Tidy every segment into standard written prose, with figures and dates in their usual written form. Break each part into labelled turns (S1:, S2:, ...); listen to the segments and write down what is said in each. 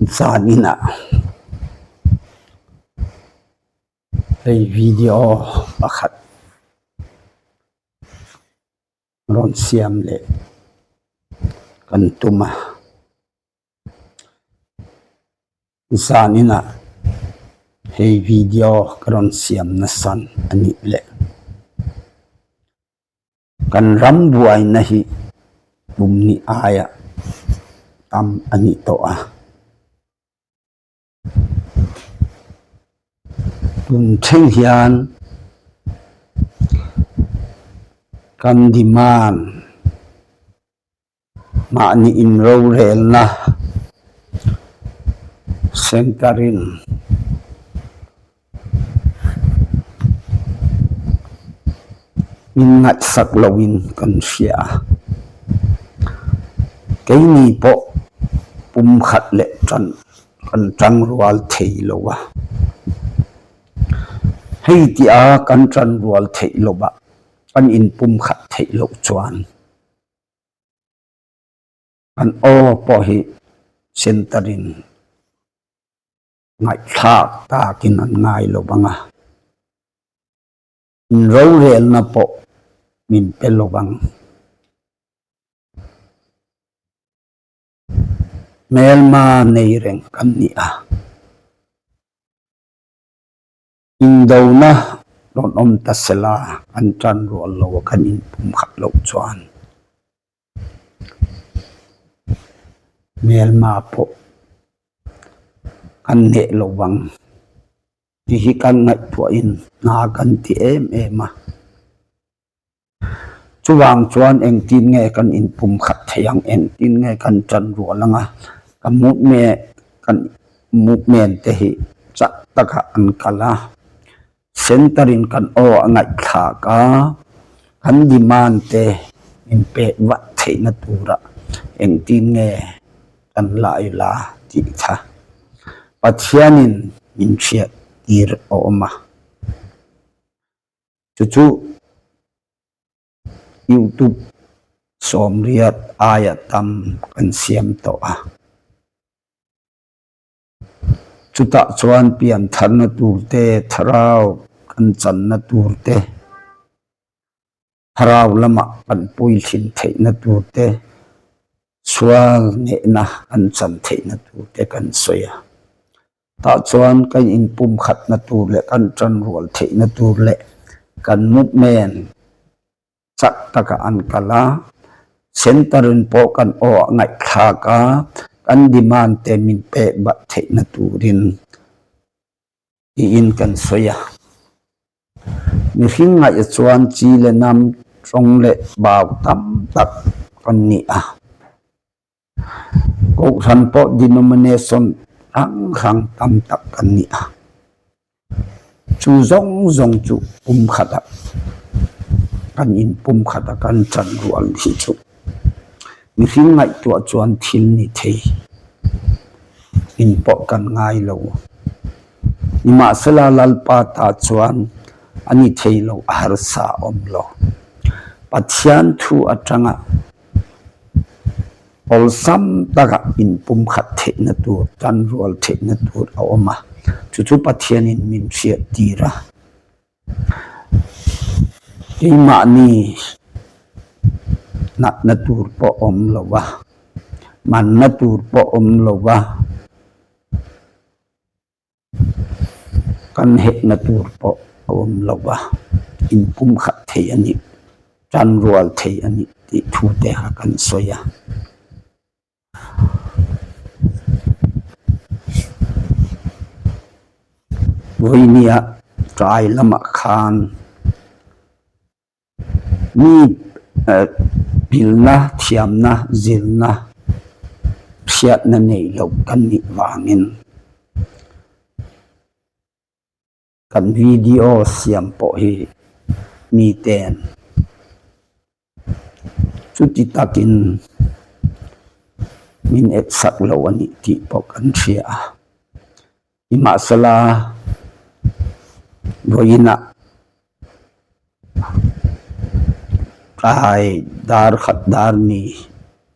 S1: Sanina ay video pakhat ron siam le kan tuma Sanina ay video karon siam na san ani le kan rambuay nahi bumni aya tam ani to Bun Cheng Hian kan diman mani in rel na sentarin mingat saklawin kan siya kay ni po pumkhat le chan kan chang rual thei lowa hei ti a kan chan rual thei loba kan in pumkhat thei lo chuan kan o po hi sentarin ngai thak ta kin an ngai lo banga in rel na po min pelobang melma nei reng kan ni daw na ron tasela an tran rual lo kan in pumkhat lo chuan melma po kan ne lo bang hi kan ngai tua in na kan ti ema chuwang chuan eng tin nge kan in pumkhat theyang eng tin nge kan tran rualanga kamut me kan movement te hi chak taka an kala sentarin kan o angai thaka kan demand te in pe wat theina tura eng tin nge kan lai la ti tha pathianin min chia tir oma chu YouTube somriat ayatam kan siam to chuta chuan pian than na turte tharau kan chan na turte tharau lama kan pui thin thei na turte swal ne na kan chan thei na turte kan soya ta chuan kan in pum khat na tur le kan chan rual thei na tur le kan movement chak taka an kala sentarin po kan o ngai thaka kan demand te min pe ba thei na turin in kan soya ni hing ngai chuan chi le nam trong le baw tam tak kan ni ko than po denomination ang tam tak kan ni chu zong chu khata kan in pum khata kan chan rual hi chu ni hing ngai tua chuan thil ni thei in po kan ngai lo ni ma sala lalpa ta chuan ani thei lo har sa om lo pathian thu atanga ol sam daga in pum khat thei na tur tan rual thei na tur oma chu pathian in min sia tira ima ni nak natur po om lowa man natur po om lowa kan het natur po om lowa in pum khat thei ani tan rual thei ani ti thu te ha kan soya voinia trai lama khan ni pilna thiamna zilna phiat na nei lo kan ni wangin kan video siam po hi mi ten chuti takin min et sak lo ani ti po kan thia ima sala voina ai dar khat dar ni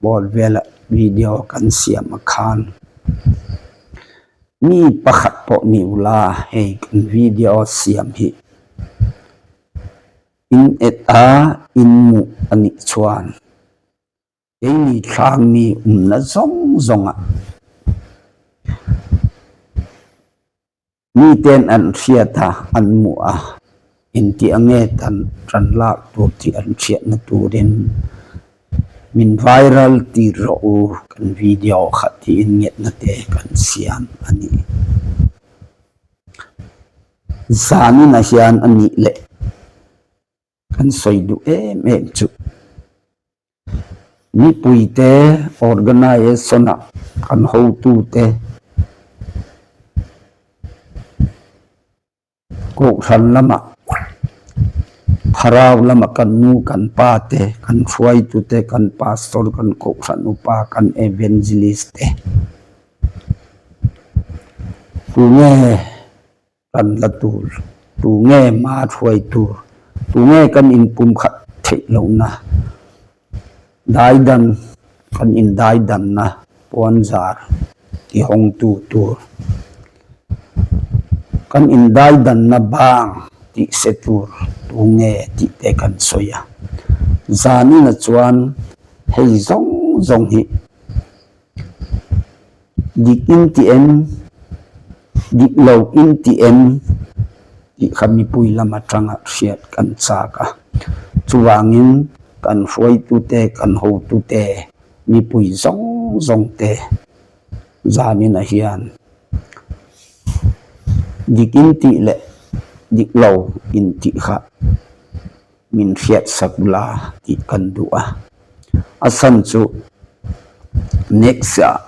S1: bol vela video kan siam khan มีประคัดปอนิวลาให้กันวิดีโอเสียมหิอินเอตาอินมุอันิชวนเอ็นี่ทางมีนะซงมีเต็นอันเชียตาอันมัวอินที่อังเงตันรันลากตัวที่อันเชียนตัวเด่นมินไวรัลที่เรากันวิดีโอขัดที่อินเงตนัดเอกันเสียมอันนี้ซานินาเชียนอันนี้เละกันสวยดูจุมีปุยเต organization กันhow to เตกูฉันละมะพาราวละมะกันนูกันปาเตกันช่วยตุเตกันพาสตอร์กันกูฉันอุปากันเอเวนจิลิสเตตูเงกันละตูเงมาช่วยตูเงกันอินปุ่มขัดเทลงนะได้ดันกันอินได้ดันนะปวนจาร์ที่ห้องตูกันอินได้ดันนะบางที่เซตูตูเงที่เตกันสอยจานี่นะจวนให้ซงหิดิกอินทีเอ็มดิกโลอินทีเอ็มที่ขมิปุยละมาทางเสียดกันซากะจวงอินกันฟวยตุเตกันหูตุเตมีปุยซงเตจานี่นะเฮียนดิกอินติเลดิกโลอินติขะมินเฟียดสักลาที่กันดูอาสันจุเน็กซ์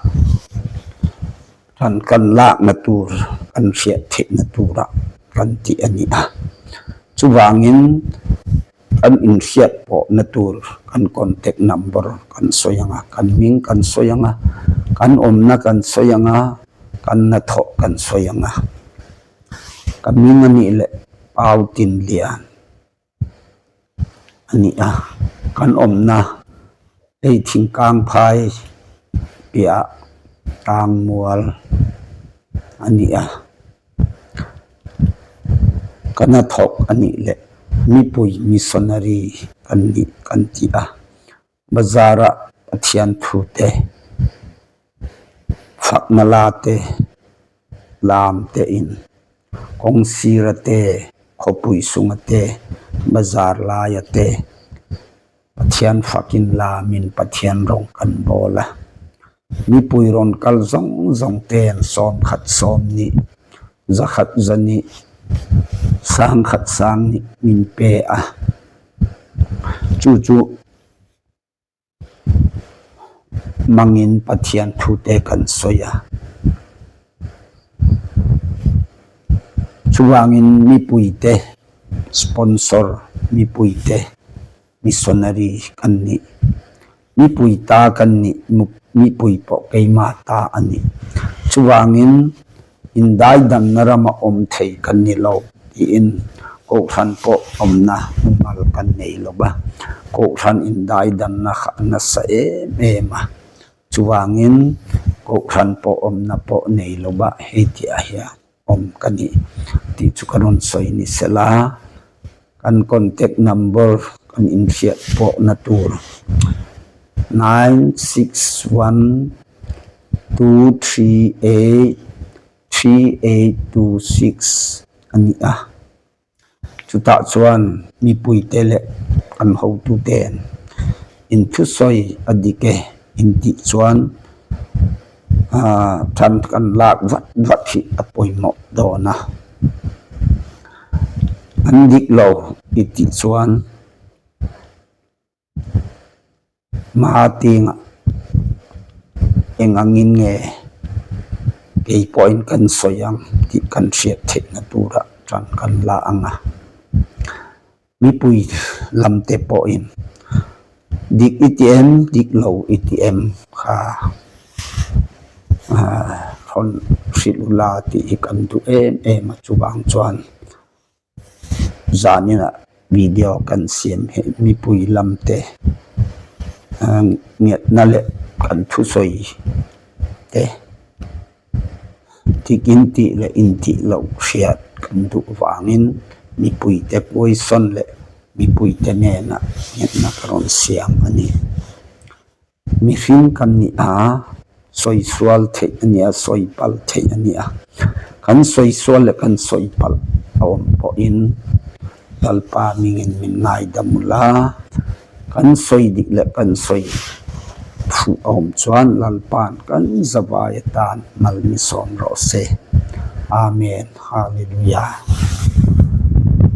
S1: ท่านกันลากนาตูร์กันเฟียดเทนาตูระกันที่อันนี้จุวางินกันอินเฟียดพอนาตูร์กันคอนแทคนัมเบอร์กันสวยงากันมิงกันสวยงากันอมนะกันสวยงากันนาทอกันสวยงากันมิงอันนี้แหละเป่าตินเลียนอันนี้กันอมนะไอ้ทิ้งกลางพายเปียกลางมัวอันนี้กันนาทอกอันนี้แหละมีปุยมีสนารีกันนี้กันที่บาซาระอัฐยันทุเตฝักนาลาเตลามเตอินกงซีระเตขบุยสุงเตบาซาร์ลายเตปัทยันฝักินลามินปัทยันรองกันโบละมีปุยรอนกัลซงเตนซ้อมขัดซ้อมนี้จะขัดจะนี้สร้างขัดสร้างนี้มินเปจู่มังอินปัทยันทุเตกันสอยช่วงอินมีปุยเตสปอนเซอร์มีปุยเตมิสนารีกันนี้มีปุยตากันนี้มีปุยปอกไกมาตาอันนี้ช่วงอินได้ดันนรมาอมเทกันนี้เราอินโกชันปออมนะมุมัลกันนี้เราบ้าโกชันอินได้ดันนะขันสเอมาช่วงอินโกชันปออมนะปอนี้เราบ้าเฮติอาเฮียอมกันนี้ที่จุกันนสอยนิสลากันคอนแทคนัมเบอร์กันอินเชียปอนาตูร์96123833826อันนี้จุดตัดส่วนมีปุยเตเลกันหูตุเตนอินทุสอยอดีเกอินติส่วนท่านกันลากวัดที่อปอยหมดโดนะอันดิกโลอิติส่วนมหาติงเองงินเงเกยปอยกันสอยงที่กันเสียเทนตูระจันกันลาอังมีปุยลำเตปอยนดิก ETM ดิกโล ETM ค่ะคนสิลุลาที่กันตุมาจุบังจวนจานี่นะวิดีโอกันเสียมมีปุยลำเตเงียดนั่นแหละกันทุสอยเต ที่กินติและอินติเราเชียดกันดุวางินมีปุยแต่ป่วยซ้นและมีปุยแต่แน่นะเนี่ยนักรอนเสียมอันนี้มีฟินกันนี่สวยสวลเทอันนี้สวยปัลเทอันนี้กันสวยสวลและกันสวยปัลเอาพออินดัลปามิงินมินไงดามุลากันสวยดิและกันสวยฟูอมจวนลัลปานกันสบายตานมัลมิสอนโรเซอาเมนฮาเลลูยา